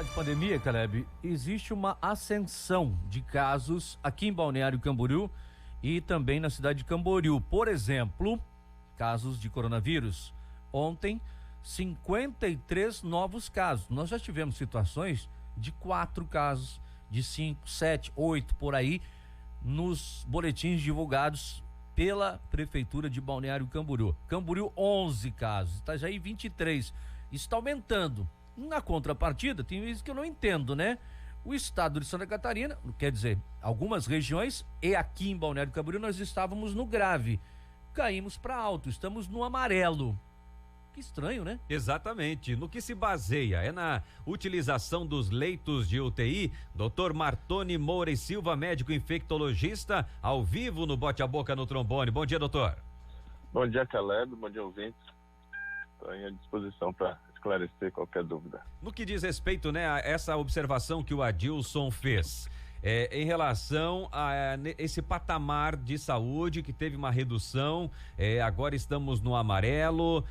Falar de pandemia, Caleb, existe uma ascensão de casos aqui em Balneário Camboriú e também na cidade de Camboriú. Por exemplo, casos de coronavírus. Ontem, 53 novos casos. Nós já tivemos situações de 4 casos, de 5, 7, 8 por aí, nos boletins divulgados pela Prefeitura de Balneário Camboriú. Camboriú, 11 casos, Itajaí 23. Está aumentando. Na contrapartida, tem vezes que eu não entendo, né? O estado de Santa Catarina, quer dizer, algumas regiões, e aqui em Balneário Camboriú nós estávamos no grave. Caímos para alto, estamos no amarelo. Que estranho, né? Exatamente. No que se baseia? É na utilização dos leitos de UTI? Dr. Martoni Moura e Silva, médico infectologista, ao vivo no Bote a Boca no Trombone. Bom dia, doutor. Bom dia, Caleb. Bom dia, ouvintes. Estou à disposição para esclarecer qualquer dúvida. No que diz respeito, né, a essa observação que o Adilson fez, em relação a esse patamar de saúde que teve uma redução, agora estamos no amarelo,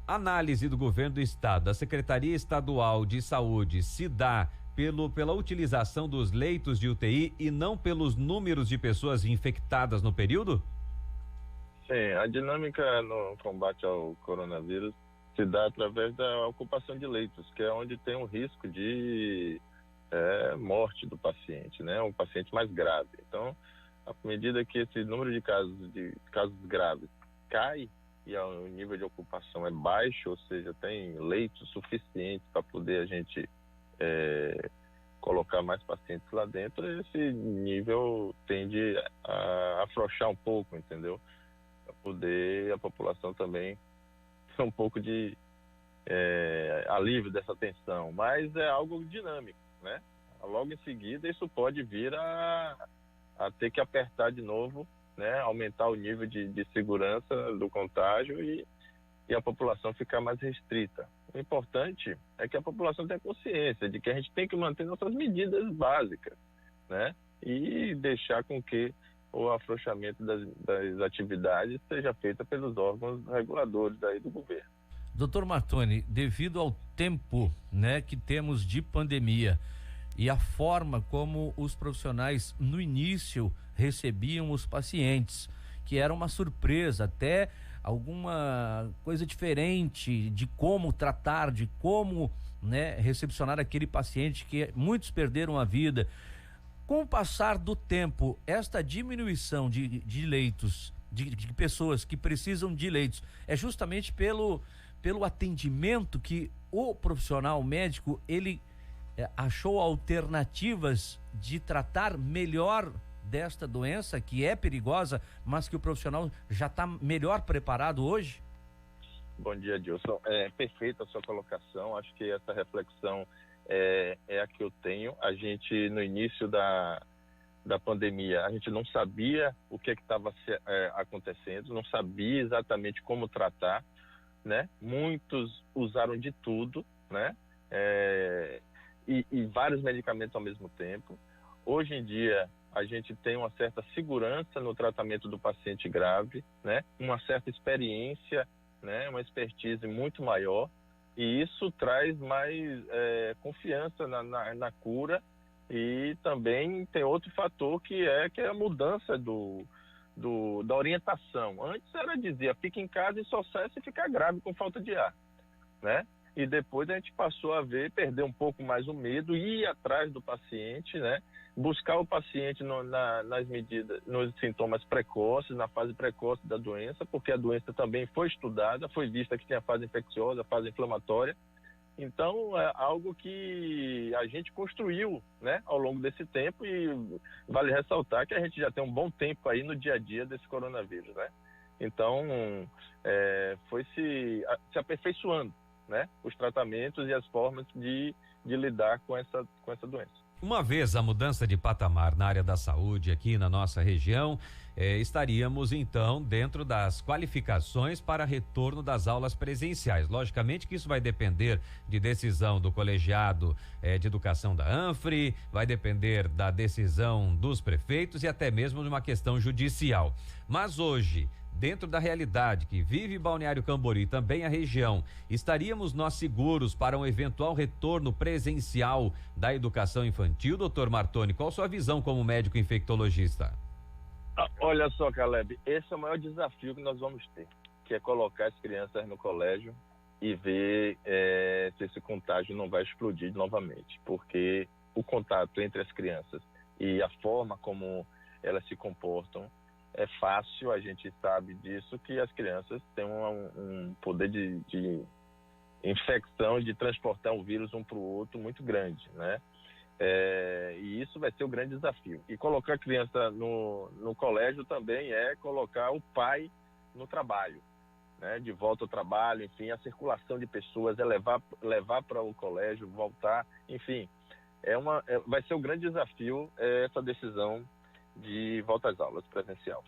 análise do governo do estado, da Secretaria Estadual de Saúde, se dá pela utilização dos leitos de UTI e não pelos números de pessoas infectadas no período? Sim, a dinâmica no combate ao coronavírus se dá através da ocupação de leitos, que é onde tem um risco de morte do paciente, né? Um paciente mais grave. Então, à medida que esse número de casos graves cai e o nível de ocupação é baixo, ou seja, tem leitos suficientes para poder a gente colocar mais pacientes lá dentro, esse nível tende a afrouxar um pouco, entendeu? Para poder a população também ter um pouco de alívio dessa tensão, mas é algo dinâmico, né? Logo em seguida isso pode vir a ter que apertar de novo, né? Aumentar o nível de segurança do contágio e a população ficar mais restrita. O importante é que a população tenha consciência de que a gente tem que manter nossas medidas básicas, né? E deixar com que o afrouxamento das atividades seja feito pelos órgãos reguladores daí do governo. Doutor Martoni, devido ao tempo, né, que temos de pandemia e a forma como os profissionais no início recebiam os pacientes, que era uma surpresa, até alguma coisa diferente de como tratar, de como, né, recepcionar aquele paciente que muitos perderam a vida. Com o passar do tempo, esta diminuição de leitos, de pessoas que precisam de leitos, é justamente pelo atendimento que o profissional médico, ele achou alternativas de tratar melhor desta doença, que é perigosa, mas que o profissional já está melhor preparado hoje? Bom dia, Dilson. É perfeita a sua colocação. Acho que essa reflexão é a que eu tenho. A gente, no início da pandemia, a gente não sabia o que estava acontecendo, não sabia exatamente como tratar, né? Muitos usaram de tudo, né? E vários medicamentos ao mesmo tempo. Hoje em dia, a gente tem uma certa segurança no tratamento do paciente grave, né? Uma certa experiência, né? Uma expertise muito maior, e isso traz mais confiança na cura. E também tem outro fator que é a mudança da orientação. Antes era dizer, fica em casa e só sai se ficar grave com falta de ar, né? E depois a gente passou a perder um pouco mais o medo, ir atrás do paciente, né? Buscar o paciente nas medidas, nos sintomas precoces, na fase precoce da doença, porque a doença também foi estudada, foi vista que tem a fase infecciosa, a fase inflamatória. Então, é algo que a gente construiu, né, ao longo desse tempo, e vale ressaltar que a gente já tem um bom tempo aí no dia a dia desse coronavírus, né? Então, foi se aperfeiçoando, né, os tratamentos e as formas de lidar com essa doença. Uma vez a mudança de patamar na área da saúde aqui na nossa região, estaríamos então dentro das qualificações para retorno das aulas presenciais. Logicamente que isso vai depender de decisão do colegiado de educação da ANFRE, vai depender da decisão dos prefeitos e até mesmo de uma questão judicial. Mas hoje, dentro da realidade que vive Balneário Camboriú e também a região, estaríamos nós seguros para um eventual retorno presencial da educação infantil, doutor Martoni? Qual a sua visão como médico infectologista? Olha só, Caleb, esse é o maior desafio que nós vamos ter, que é colocar as crianças no colégio e ver se esse contágio não vai explodir novamente, porque o contato entre as crianças e a forma como elas se comportam é fácil, a gente sabe disso, que as crianças têm um poder de infecção, de transportar o vírus um para o outro muito grande, né? E isso vai ser o grande desafio. E colocar a criança no colégio também é colocar o pai no trabalho, né? De volta ao trabalho, enfim, a circulação de pessoas, levar para o colégio, voltar, enfim, vai ser o grande desafio essa decisão de volta às aulas presencial.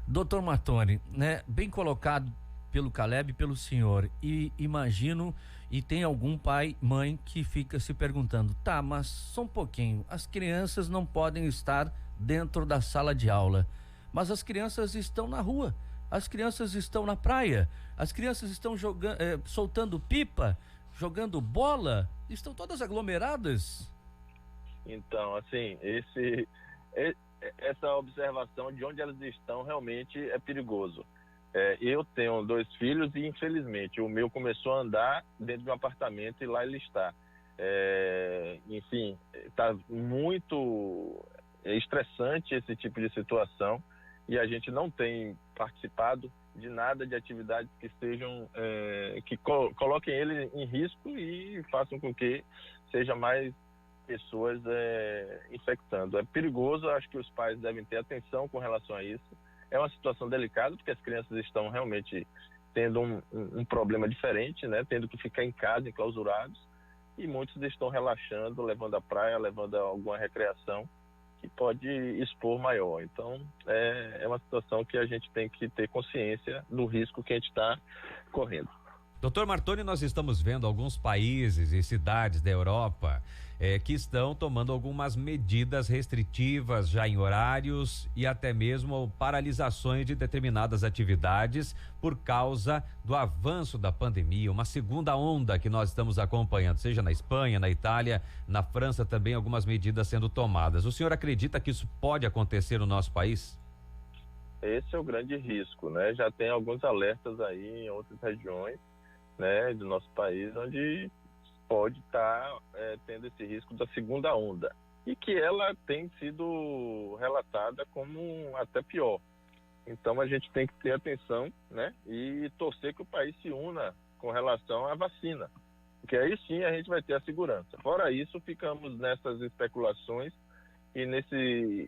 Doutor Martoni, né, bem colocado pelo Caleb e pelo senhor, e imagino, e tem algum pai, mãe que fica se perguntando, tá, mas só um pouquinho, as crianças não podem estar dentro da sala de aula, mas as crianças estão na rua, as crianças estão na praia, as crianças estão soltando pipa, jogando bola, estão todas aglomeradas. Então, assim, essa observação de onde elas estão realmente é perigoso. Eu tenho 2 filhos e, infelizmente, o meu começou a andar dentro de um apartamento e lá ele está. Enfim, está muito estressante esse tipo de situação e a gente não tem participado de nada de atividades que sejam, que coloquem ele em risco e façam com que seja mais pessoas infectando. É perigoso, acho que os pais devem ter atenção com relação a isso. É uma situação delicada, porque as crianças estão realmente tendo um problema diferente, né? Tendo que ficar em casa, enclausurados, e muitos estão relaxando, levando à praia, levando a alguma recreação que pode expor maior. Então, é uma situação que a gente tem que ter consciência do risco que a gente está correndo. Doutor Martoni, nós estamos vendo alguns países e cidades da Europa que estão tomando algumas medidas restritivas já em horários e até mesmo paralisações de determinadas atividades por causa do avanço da pandemia, uma segunda onda que nós estamos acompanhando, seja na Espanha, na Itália, na França também algumas medidas sendo tomadas. O senhor acredita que isso pode acontecer no nosso país? Esse é o grande risco, né? Já tem alguns alertas aí em outras regiões, né, do nosso país, onde pode estar tendo esse risco da segunda onda e que ela tem sido relatada como até pior. Então a gente tem que ter atenção, né, e torcer que o país se una com relação à vacina, porque aí sim a gente vai ter a segurança. Fora isso, ficamos nessas especulações e nesse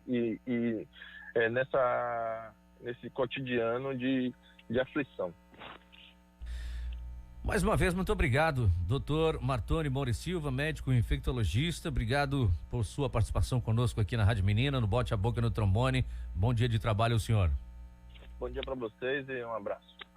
cotidiano de aflição. Mais uma vez, muito obrigado, doutor Martoni Moura Silva, médico infectologista. Obrigado por sua participação conosco aqui na Rádio Menina, no Bote a Boca no Trombone. Bom dia de trabalho ao senhor. Bom dia para vocês e um abraço.